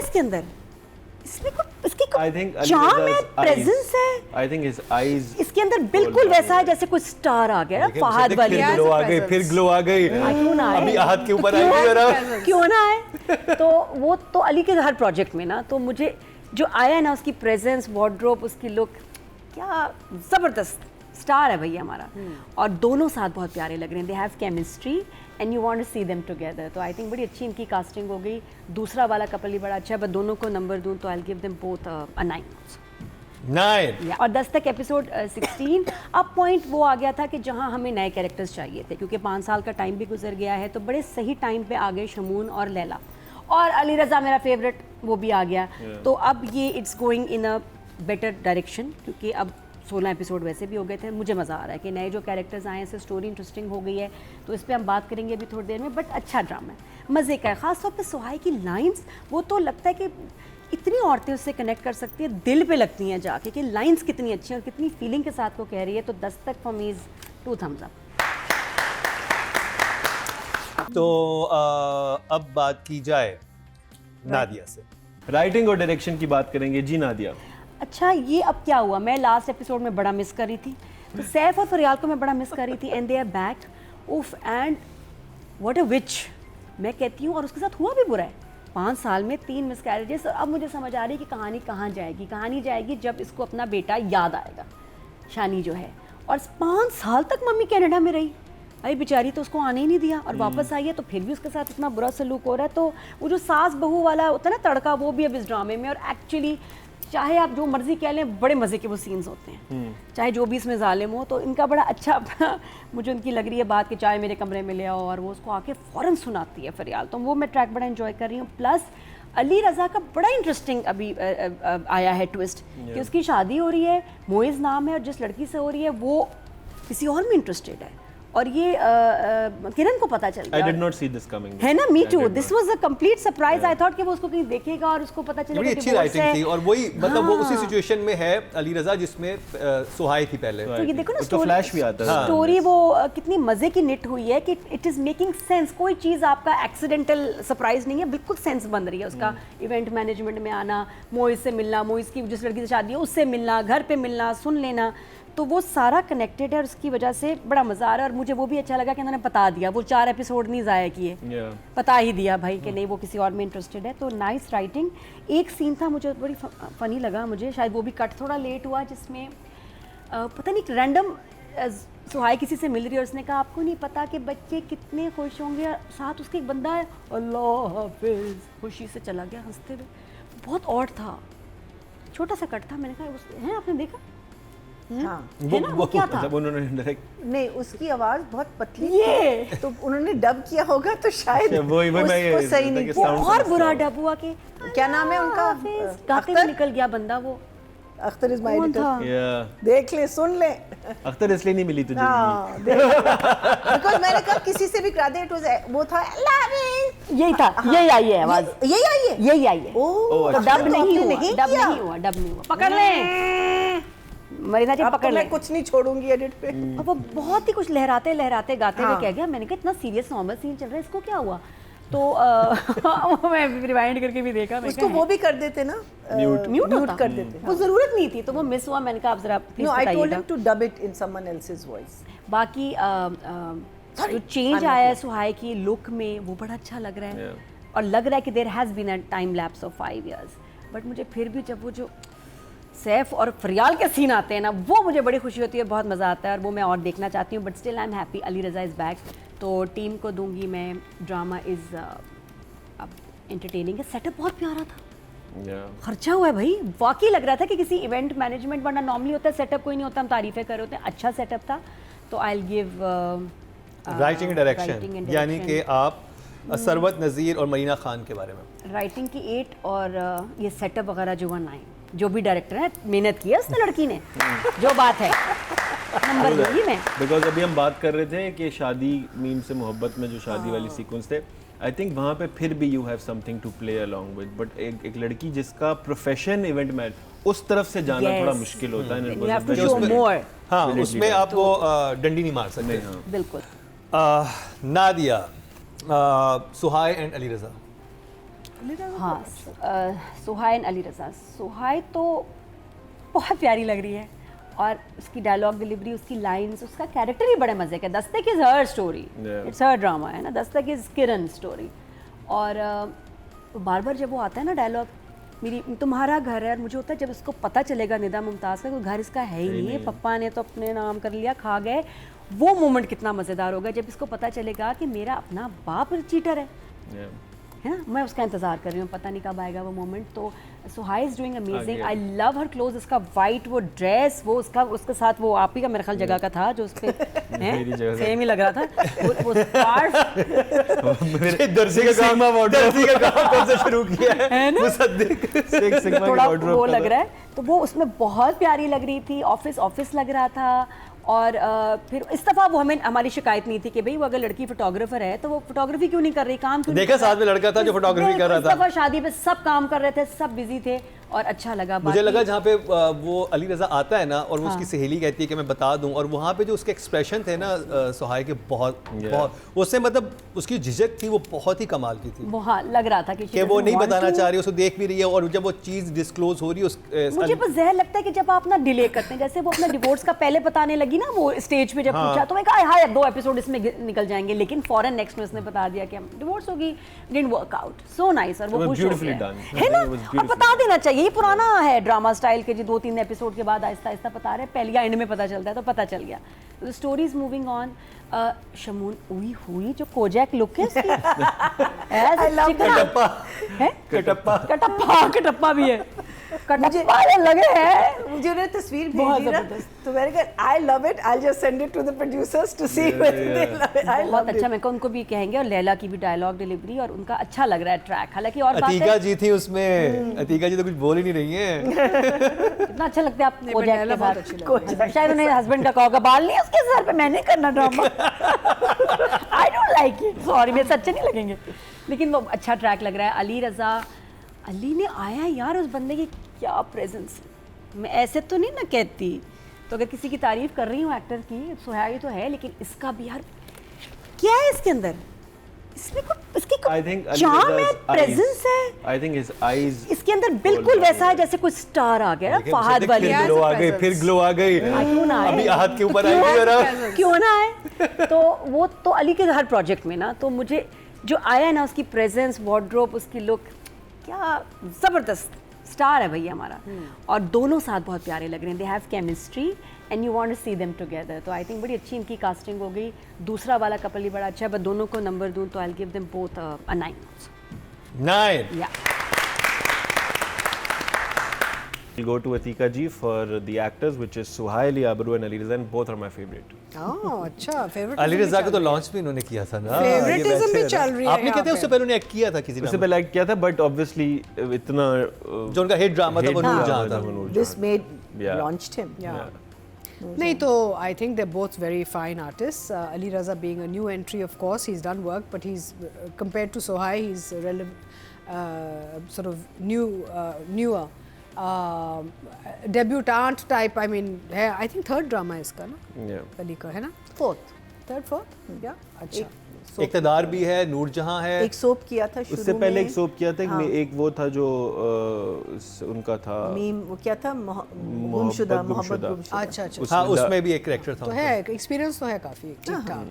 इसके अंदर, इसमें कुछ इसकी I think Ali चार्म है, Raza's प्रेजेंस है I think his eyes इसके अंदर बिल्कुल वैसा है जैसे कोई स्टार आ गया ना फहद वाली। फिर ग्लो आ गई, फिर ग्लो आ गई, क्यों ना आए? अभी हाथ के तो ऊपर आई क्यों हुई है आए? क्यों ना आए? तो वो तो अली के हर प्रोजेक्ट में ना, तो मुझे जो आया है ना उसकी प्रेजेंस, वार्डरोब, उसकी लुक, क्या जबरदस्त स्टार है भैया हमारा। और दोनों साथ बहुत प्यारे लग रहे हैं, they have chemistry and you want to see them together. तो आई थिंक बड़ी अच्छी इनकी कास्टिंग हो गई। दूसरा वाला कपल भी बड़ा अच्छा है, बट दोनों को नंबर दूं तो I will give them both अ 9। 9 और 10 तक एपिसोड 16। अब पॉइंट वो आ गया था कि जहां हमें नए कैरेक्टर्स चाहिए थे, क्योंकि 5 साल का टाइम भी गुजर गया है, तो बड़े सही टाइम पे आ गए शमून और लैला। और अली रज़ा मेरा फेवरेट, वो भी आ गया। तो अब ये it's going in a better direction, क्योंकि अब 16 एपिसोड वैसे भी हो गए थे। मुझे मज़ा आ रहा है कि नए जो कैरेक्टर्स आए हैं, इससे स्टोरी इंटरेस्टिंग हो गई है, तो इस पर हम बात करेंगे अभी थोड़ी देर में। बट अच्छा ड्रामा है, मज़े का है। ख़ासतौर पे सुहाई की लाइंस, वो तो लगता है कि इतनी औरतें उससे कनेक्ट कर सकती हैं, दिल पे लगती हैं जाके, कि लाइंस कितनी अच्छी हैं और कितनी फीलिंग के साथ वो कह रही है। तो 10 तक for me is 2 thumbs up। तो अब बात की जाए नादिया से। राइटिंग और डायरेक्शन की बात करेंगे जी नादिया। अच्छा, ये अब क्या हुआ, मैं लास्ट एपिसोड में बड़ा मिस कर रही थी, तो सैफ और फरियाल को मैं बड़ा मिस कर रही थी, एंड दे आर बैक। उफ, एंड व्हाट अ विच, मैं कहती हूँ। और उसके साथ हुआ भी बुरा है, 5 साल में 3 मिसकैरेजेस। और अब मुझे समझ आ रही है कि कहानी कहाँ जाएगी। कहानी जाएगी जब इसको अपना बेटा याद आएगा, शानी जो है। और 5 साल तक मम्मी कनाडा में रही, अरे बेचारी, तो उसको आने ही नहीं दिया, और वापस आई है तो फिर भी उसके साथ इतना बुरा सलूक हो रहा है। तो वो जो सास बहू वाला होता है ना तड़का, वो भी अब इस ड्रामे में। और एक्चुअली चाहे आप जो मर्जी कह लें, बड़े मज़े के वो सीन्स होते हैं, चाहे जो भी इसमें जालिम हो। तो इनका बड़ा अच्छा मुझे उनकी लग रही है बात कि चाय मेरे कमरे में ले आओ, और वो उसको आके फ़ौरन सुनाती है फरियाल। तो वो मैं ट्रैक बड़ा एंजॉय कर रही हूँ। प्लस अली रज़ा का बड़ा इंटरेस्टिंग अभी आया है ट्विस्ट, कि उसकी शादी हो रही है, मोइज़ नाम है, और जिस लड़की से हो रही है वो किसी और में इंटरेस्टेड है। और ये किरण को पता चल गया। I did not see this coming. है ना, me I too, did this not. Was a complete surprise. I thought कि वो उसको कहीं देखेगा और उसको पता चलेगा बड़ी कि अच्छी divorce राइटिंग है। थी, और वही मतलब वो उसी हाँ। सिचुएशन में है अली रजा जिसमें सुहाई थी पहले। तो ये देखो ना, उसका फ्लैश भी आता है। स्टोरी वो कितनी मजे की निट हुई है कि इट इज मेकिंग सेंस। कोई चीज आपका एक्सीडेंटल सरप्राइज नहीं है, बिल्कुल सेंस बन रही है उसका। इवेंट मैनेजमेंट में आना, मोइज से मिलना, मोइज की जिस लड़की से शादी है उससे मिलना, घर पे मिलना, सुन लेना, तो वो सारा कनेक्टेड है। और उसकी वजह से बड़ा मजा आ रहा है। और मुझे वो भी अच्छा लगा कि उन्होंने बता दिया, वो 4 एपिसोड नहीं ज़ाया किए, बता ही दिया भाई कि नहीं वो किसी और में इंटरेस्टेड है। तो नाइस राइटिंग। एक सीन था मुझे बड़ी फनी लगा, मुझे शायद वो भी कट थोड़ा लेट हुआ, जिसमें पता नहीं रैंडम सुहाई किसी से मिल रही है और उसने कहा आपको नहीं पता कि बच्चे कितने खुश होंगे, और साथ उसके एक बंदा है अल्लाह हाफिज़ खुशी से चला गया हंसते हुए। बहुत ऑड था, छोटा सा कट था। मैंने कहा है आपने देखा? हाँ, है ना, वो क्या था? मतलब उन्होंने डायरेक्ट नहीं, उसकी आवाज बहुत पतली ये थी, तो उन्होंने डब किया होगा, तो शायद वही मैं उसको ये सही नहीं कि किया। sound और बुरा समझता डब हुआ कि क्या नाम है उनका? गाते हुए अख्तर? निकल गया बंदा। वो अख्तर इज माय कौन एडिटर। था? या देख ले, सुन ले। अख्तर इसलिए नहीं मिली तुझे। हाँ, बिकॉज मैंने कहा किसी से भी करा दे, इट वाज वो था अल्लाह हाफिज़। यही था, यही आई है आवाज, यही आई है। यही आई है। ओह, तो अच्छा, डब तो नहीं आपने हुआ, नहीं डब किया? नहीं हुआ, डब नहीं हुआ। पकड़ ले मरीना जी, अब पकड़ तो ले। मैं कुछ नहीं छोड़ूंगी एडिट पे। अब वो बहुत ही कुछ लहराते लहराते गाते हुए हाँ। कह गया। मैंने कहा इतना सीरियस नॉर्मल सीन चल रहा है, इसको क्या हुआ? तो मैं रिवाइंड करके भी देखा, मैं उसको वो भी कर देते ना, म्यूट होता, कर देते। वो जरूरत नहीं थी, तो वो मिस हुआ। मैंने कहा आप जरा प्लीज नो, आई टोल्ड बताइएगा। Him to dub it in someone else's voice. बाकी जो चेंज आया है सुहाई की लुक में, वो बड़ा अच्छा लग रहा है। और लग रहा है कि there has been a time lapse of 5 years। But मुझे फिर भी जब वो जो सैफ और फरियाल के सीन आते हैं ना, वो मुझे बड़ी खुशी होती है, बहुत मज़ा आता है, और वो मैं और देखना चाहती हूँ। But still I am happy Ali Raza is back. तो टीम को दूंगी मैं, ड्रामा इज़ अब एंटरटेनिंग है। सेटअप बहुत प्यारा था, खर्चा हुआ है भाई। वाकई लग रहा था कि किसी इवेंट मैनेजमेंट, वरना नॉर्मली होता है सेटअप कोई नहीं होता, हम तारीफ़ें कर रहे होते हैं। अच्छा सेटअप था। तो I will give writing and direction, यानी कि आप सरवत नज़ीर और मरीना खान के बारे में। राइटिंग की 8 और ये सेटअप वगैरह जो 9। जो भी डायरेक्टर है मेहनत की है उसने लड़की ने, जो बात है नंबर दूंगी मैं। बिकॉज अभी हम बात कर रहे थे कि शादी मीम से मोहब्बत में जो शादी वाली सीक्वेंस थे, आई थिंक वहाँ पे फिर भी you have something to play along with. But एक लड़की जिसका प्रोफेशन इवेंट में, उस तरफ से जाना Yes. थोड़ा मुश्किल होता है। You have to show more। हाँ, उसमें आप वो डंडी नहीं मार सकते। बिल्कुल। नादिया, सुहाई एंड अली रजा। हाँ सुहाय एंड अली रज़ा। सुहाय तो बहुत प्यारी लग रही है और उसकी डायलॉग डिलीवरी, उसकी लाइंस, उसका कैरेक्टर ही बड़े मज़े का। Dastak is her story, it's her drama है ना, दस्तक इज़ किरण स्टोरी। और बार बार जब वो आता है ना डायलॉग, मेरी तुम्हारा घर है, और मुझे होता है जब इसको पता चलेगा निदा मुमताज़ का कोई घर इसका है ही नहीं है, पप्पा ने तो अपने नाम कर लिया, खा गए, वो मोमेंट कितना मज़ेदार होगा जब इसको पता चलेगा कि मेरा अपना बाप चीटर है ना। मैं उसका इंतज़ार कर रही हूँ, पता नहीं कब आएगा वो मोमेंट। तो Suhay is doing amazing, I love her clothes, उसका वाइट वो ड्रेस, वो उसका उसके साथ वो आप ही का मेरे ख्याल जगह का था जो उसके सेम ही लग रहा था वो स्कार्फ। मेरे दर्जी का काम कौन सा शुरू किया है ना? मुसद्दिक थोड़ा वो लग रहा है, तो वो उसमें बहुत प्यारी लग रही थी, ऑफिस लग रहा था। और फिर इस दफ़ा वो हमारी शिकायत नहीं थी कि भाई वो अगर लड़की फोटोग्राफर है तो वो फोटोग्राफी क्यों नहीं कर रही, काम क्यों देखा साथ में लड़का था जो फोटोग्राफी कर रहा था। इस दफ़ा शादी पे सब काम कर रहे थे, सब बिजी थे और अच्छा लगा। मुझे लगा जहाँ पे वो अली रज़ा आता है ना और वो उसकी सहेली कहती है कि मैं बता दूं, और वहाँ पे जो उसके एक्सप्रेशन थे ना सुहाय के बहुत उससे मतलब उसकी झिझक थी वो बहुत ही कमाल की थी। हाँ लग रहा था कि वो नहीं बताना चाह रही, उसको देख भी रही है, और जब वो चीज़ डिस्क्लोज हो रही है मुझे बस जहर लगता है कि जब आप ना डिले करते हैं, जैसे वो अपना डिवोर्स का पहले बताने लगी ना वो स्टेज पे जब पूछा, तो मैं कहा हाँ 2 एपिसोड इसमें निकल जाएंगे, लेकिन फॉरन नेक्स्ट में उसने बता दिया कि हम डिवोर्स होगी, didn't work out. So nice, और वो खुश हो गया है ना। और बता देना चाहिए, ये पुराना है ड्रामा स्टाइल के, जो 2-3 एपिसोड के बाद आहिस्ता आहिस्ता बता रहे, पहले या एंड में पता चलता है, तो पता चल गया। The story is moving on. Shamoon उई हुई जो कोजैक लुक है उसकी, कटप्पा भी है, कटप्पा लगे है। मुझे उन्हें तस्वीर भेजी ना, तो मैंने कहा I love it, I just send it to the producers to see whether they love it. बहुत अच्छा, मैं को उनको भी कहेंगे, और लैला की भी डायलॉग डिलीवरी और उनका अच्छा लग रहा है ट्रैक। हालांकि और बात है अतीका जी थी उसमें, अतीका जी तो कुछ बोल ही नहीं रही है। कितना अच्छा लगता है आप कोजैक के साथ, शायद उन्हें हस्बैंड का कहोगा बाल नहीं उसके सर पे, मैंने करना drama. I don't like it, sorry, मेरे से अच्छे नहीं लगेंगे, लेकिन वो अच्छा ट्रैक लग रहा है। अली रज़ा, अली ने आया यार, उस बंदे की क्या प्रेजेंस, मैं ऐसे तो नहीं ना कहती, तो अगर किसी की तारीफ कर रही हूँ एक्टर की, सुहाय तो है, लेकिन इसका भी यार क्या है इसके अंदर, इसमें कुछ इसकी चार्म है, प्रेजेंस है। आई थिंक हिज आईज इसके अंदर बिल्कुल वैसा है जैसे कोई स्टार आ गया, फहद वाली ग्लो आ गई, फिर ग्लो आ गई, क्यों ना अभी हाथ के ऊपर आई, क्यों ना आए। तो वो तो अली के हर प्रोजेक्ट में ना, तो मुझे जो आया है ना, उसकी प्रेजेंस, वार्डरोब, उसकी लुक, क्या जबरदस्त स्टार है भैया हमारा। और दोनों साथ बहुत प्यारे लग रहे हैं, they have chemistry and you want to see them together. तो आई थिंक बड़ी अच्छी इनकी कास्टिंग हो गई। दूसरा वाला कपल भी बड़ा अच्छा है, बट दोनों को नंबर दूं तो आई गिव देम बोथ अ 9 या। We'll go to Atika ji for the actors, which is Suhaili Abru and Ali Raza, and both are my favorite. अच्छा, फेवरेट अली रज़ा को तो लॉन्च भी उन्होंने किया था ना, फेवरेटिज्म भी चल रही है। आपने कहते हैं उससे पहले उन्हें एक्ट किया था किसी ने, उससे पहले एक्ट किया था, बट ऑब्वियसली इतना जो उनका हिट ड्रामा था वो नूरजहां था। This made Yeah. Launched him. नहीं तो I think they both very fine artist. Ali Raza being a new entry, of course he's done work, but he's compared to Sohai he's sort of newer debutant type. I mean है, I think third drama है इसका ना, Yeah. Ali का है ना, third fourth या अच्छा। इक़्तिदार भी है, नूरजहां है, एक सोप किया था शुरू में, उससे पहले एक सोप किया था, एक वो था जो उनका था मीम, वो क्या था, मोहब्बत गुमशुदा। अच्छा अच्छा, हाँ उसमें भी एक कैरेक्टर था तो है एक्सपीरियंस तो है काफ़ी ठीक ठाक.